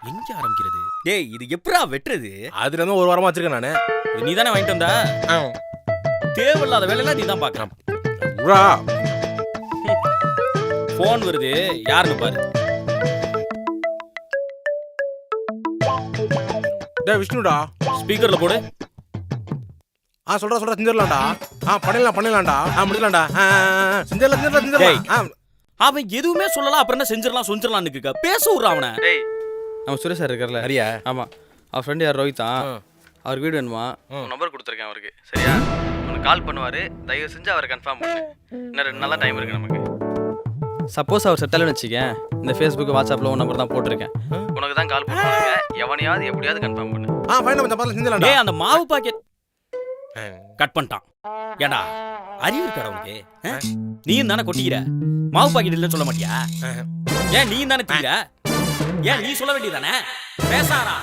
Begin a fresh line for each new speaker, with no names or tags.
எங்க ஆரம்பிக்கிறது? டேய் இது எப்படா வெட்டுறது?
அதுல இருந்து ஒரு வாரமா வச்சிருக்கேன் நானு.
நீ தானே வாங்கிட்டு வந்தா? தேவையில்லாத வேலையெல்லாம் நீ தான் பாக்குறான். போன் வருது, யாருன்னு பாரு.
டேய் விஷ்ணுடா,
ஸ்பீக்கர்ல போடு.
சொல்றா செஞ்சிடலாம்டா. பண்ணிடலாம்டா. முடியலாம்டா. செஞ்சிடலாம்.
அவன் எதுவுமே சொல்லலாம், அப்புறம் என்ன செஞ்சிடலாம் நிக்க பேச விடுறான் அவனை.
டேய் நம்ம சுரேஷ் சார் இருக்கார்ல,
சரியா?
ஆமா, அவர் ஃப்ரெண்டு யார் ரோஹிதா, அவருக்கு வீடு வேணுமா, நம்பர் கொடுத்துருக்கேன் அவருக்கு. சரியா? உனக்கு கால் பண்ணுவார், தயவு செஞ்சு அவரை கன்ஃபார்ம் பண்ணு. இன்னும் 2 நாள் டைம் இருக்குது நமக்கு. சப்போஸ் அவர் செட்டல்னு வச்சுக்கேன், இந்த ஃபேஸ்புக் வாட்ஸ்அப்பில் உன் நம்பர் தான் போட்டிருக்கேன். உனக்கு தான் கால் பண்ணுவாங்க, எவனையாவது எப்படியாவது கன்ஃபார்ம் பண்ணு.
செஞ்சிடலாம்.
டேய் அந்த மாவு பாக்கெட் கட் பண்ணிட்டான். ஏடா அறிவு இருக்காடா உனக்கு? நீயும் தானே கொட்டிக்கிற, மாவு பாக்கெட் இல்லைன்னு சொல்ல மாட்டியா? ஏன் நீயும் தானே தீர? ஏன் நீ சொல்ல வேண்டியதானே? பேசாரா